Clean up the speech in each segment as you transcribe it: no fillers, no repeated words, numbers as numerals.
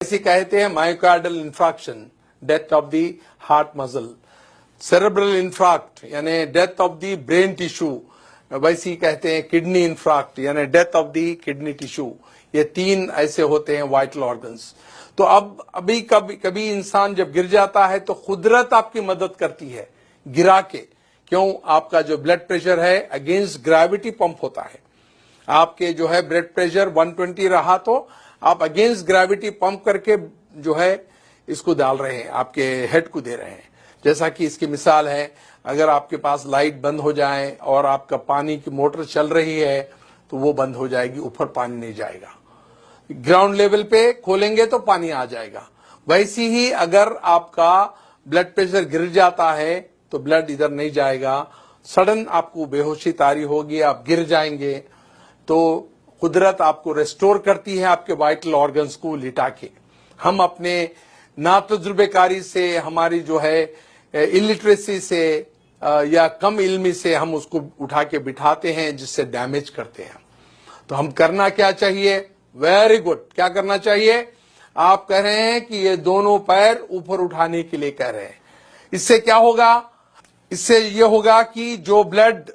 इसे कहते हैं myocardial infarction, death of the heart muscle. Cerebral infarct यानी death of the brain tissue, वैसे ही कहते हैं किडनी इंफ्राक्ट यानी death of the kidney tissue. ये तीन ऐसे होते हैं वाइटल ऑर्गन्स। तो अब अभी कभी इंसान जब गिर जाता है तो कुदरत आपकी मदद करती है गिरा के। क्यों? आपका जो ब्लड प्रेशर है अगेंस्ट ग्रेविटी पंप होता है। आपके जो है ब्लड प्रेशर 120 रहा तो आप अगेंस्ट ग्रेविटी पंप करके जो है इसको डाल रहे हैं, आपके हेड को दे रहे हैं। जैसा कि इसकी मिसाल है, अगर आपके पास लाइट बंद हो जाए और आपका पानी की मोटर चल रही है तो वो बंद हो जाएगी, ऊपर पानी नहीं जाएगा। ग्राउंड लेवल पे खोलेंगे तो पानी आ जाएगा। वैसी ही अगर आपका ब्लड प्रेशर गिर जाता है तो ब्लड इधर नहीं जाएगा, सडन आपको बेहोशी तारी होगी, आप गिर जाएंगे। तो कुदरत आपको रेस्टोर करती है आपके वाइटल ऑर्गन्स को लिटा के। हम अपने नातजुर्बेकारी से, हमारी जो है इलिटरेसी से या कम इल्मी से हम उसको उठा के बिठाते हैं, जिससे डैमेज करते हैं। तो हम करना क्या चाहिए? Very good. क्या करना चाहिए? आप कह रहे हैं कि ये दोनों पैर ऊपर उठाने के लिए कह रहे हैं। इससे क्या होगा? इससे ये होगा कि जो ब्लड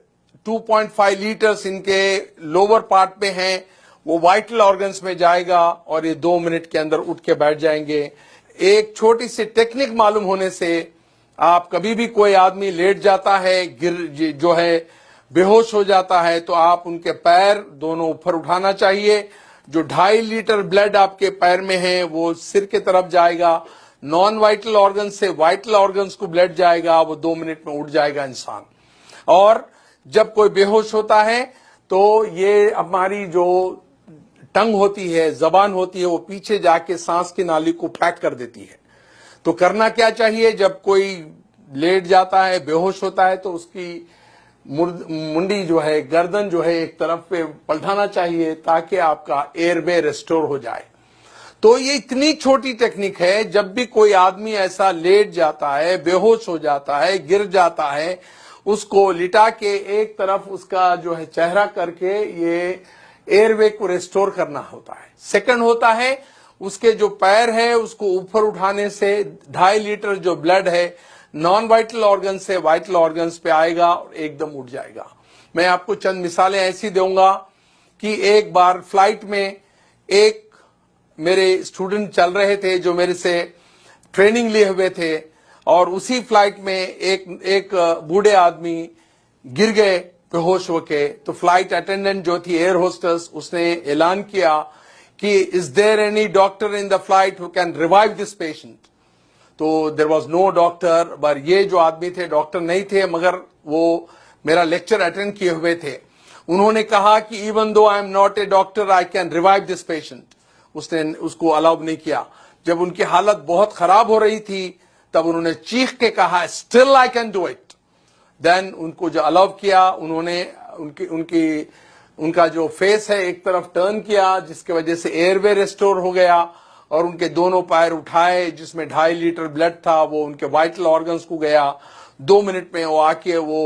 2.5 लीटर्स इनके लोअर पार्ट में हैं वो वाइटल ऑर्गन्स में जाएगा और ये 2 मिनट के अंदर उठ के बैठ जाएंगे। एक छोटी सी टेक्निक मालूम होने से आप कभी भी कोई आदमी लेट जाता है, गिर जो है बेहोश हो जाता है, तो आप उनके पैर दोनों ऊपर उठाना चाहिए। जो 2.5 लीटर ब्लड आपके पैर में है वो सिर के तरफ जाएगा, नॉन वाइटल ऑर्गन से वाइटल ऑर्गन्स को ब्लड जाएगा, वो 2 मिनट में उठ जाएगा इंसान। और जब कोई बेहोश होता है तो ये हमारी जो टंग होती है, जबान होती है, वो पीछे जाके सांस की नाली को पैक कर देती है। तो करना क्या चाहिए? जब कोई लेट जाता है, बेहोश होता है, तो उसकी मुंडी जो है, गर्दन जो है, एक तरफ पे पलटाना चाहिए ताकि आपका एयरवे रेस्टोर हो जाए। तो ये इतनी छोटी टेक्निक है, जब भी कोई आदमी ऐसा लेट जाता है, बेहोश हो जाता है, गिर जाता है, उसको लिटा के एक तरफ उसका जो है चेहरा करके ये एयरवे को रेस्टोर करना होता है। सेकंड होता है उसके जो पैर है उसको ऊपर उठाने से 2.5 लीटर जो ब्लड है नॉन वाइटल ऑर्गन से वाइटल ऑर्गन्स पे आएगा और एकदम उठ जाएगा। मैं आपको चंद मिसालें ऐसी दूंगा कि एक बार फ्लाइट में एक मेरे स्टूडेंट चल रहे थे जो मेरे से ट्रेनिंग लिए हुए थे, और उसी फ्लाइट में एक बूढ़े आदमी गिर गए बेहोश होके। तो फ्लाइट अटेंडेंट जो थी, एयर होस्टेस, उसने ऐलान किया कि is there any doctor in the flight who can revive this patient. तो देयर वाज नो डॉक्टर, पर ये जो आदमी थे डॉक्टर नहीं थे, मगर वो मेरा लेक्चर अटेंड किए हुए थे। उन्होंने कहा कि even though I am not a doctor I can revive this patient. उसने उसको अलाउ नहीं किया। जब उनकी हालत बहुत खराब हो रही थी तब उन्होंने चीख के कहा still I can do it. Then उनको जो अलाउ किया, उन्होंने उनका जो फेस है एक तरफ टर्न किया, जिसके वजह से एयरवे रेस्टोर हो गया, और उनके दोनों पैर उठाए जिसमें 2.5 लीटर ब्लड था वो उनके वाइटल ऑर्गन्स को गया। 2 मिनट में वो आके वो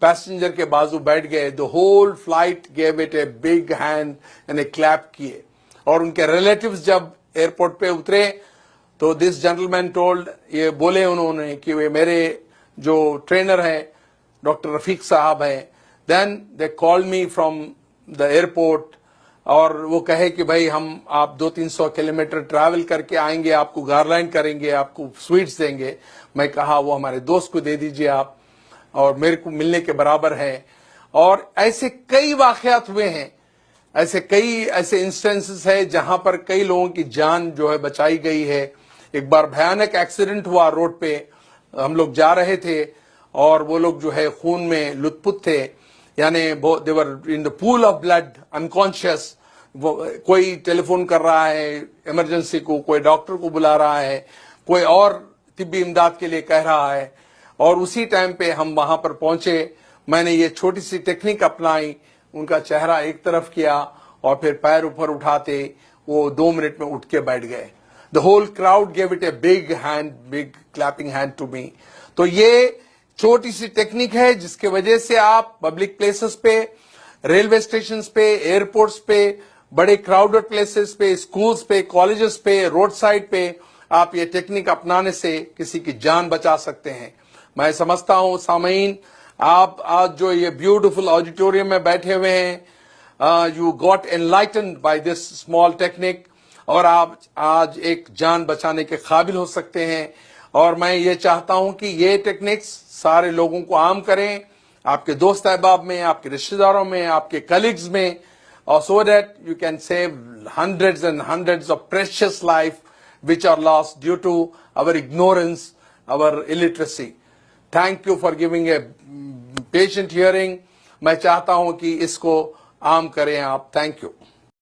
पैसेंजर के बाजू बैठ गए। The whole flight gave it a big hand and a clap किए। और उनके रिलेटिव्स जब एयरपोर्ट पे उतरे तो दिस जेंटलमैन टोल्ड, ये बोले उन्होंने कि वे मेरे जो ट्रेनर हैं डॉक्टर रफीक साहब हैं। Then they called me from the airport, और वो कहे कि भाई हम आप 200-300 किलोमीटर ट्रैवल करके आएंगे, आपको गारलैंड करेंगे, आपको स्वीट्स देंगे। मैं कहा वो हमारे दोस्त को दे दीजिए आप, और मेरे को मिलने के बराबर है। और ऐसे कई वाकयात हुए हैं, ऐसे इंस्टेंसेस है जहां पर कई लोगों की जान जो है बचाई गई है। एक बार भयानक एक्सीडेंट हुआ रोड पे, हम लोग जा रहे थे और वो लोग जो है खून में लुत्फुत थे, यानी they were in the pool of blood unconscious. कोई टेलीफोन कर रहा है इमरजेंसी को, कोई डॉक्टर को बुला रहा है, कोई और तिब्बी इमदाद के लिए कह रहा है, और उसी टाइम पे हम वहां पर पहुंचे। मैंने ये छोटी सी टेक्निक अपनाई, उनका चेहरा एक तरफ किया और फिर पैर ऊपर उठाते वो 2 मिनट में उठ के बैठ गए। The whole crowd gave it a big clapping hand to me. तो ये छोटी सी टेक्निक है जिसके वजह से आप पब्लिक प्लेसेस पे, रेलवे स्टेशन पे, एयरपोर्ट्स पे, बड़े क्राउडेड प्लेसेस पे, स्कूल्स पे, कॉलेजेस पे, रोड साइड पे आप ये टेक्निक अपनाने से किसी की जान बचा सकते हैं। मैं समझता हूं सामीन, आप आज जो ये ब्यूटीफुल ऑडिटोरियम में बैठे हुए हैं, you got enlightened by this small technique, और आप आज एक जान बचाने के काबिल हो सकते हैं। और मैं ये चाहता हूं कि ये टेक्निक्स सारे लोगों को आम करें, आपके दोस्त अहबाब में, आपके रिश्तेदारों में, आपके कलीग्स में, or so that you can save hundreds and hundreds of precious life which are lost due to our ignorance, our illiteracy. Thank you for giving a patient hearing. मैं चाहता हूं कि इसको आम करें आप। Thank you.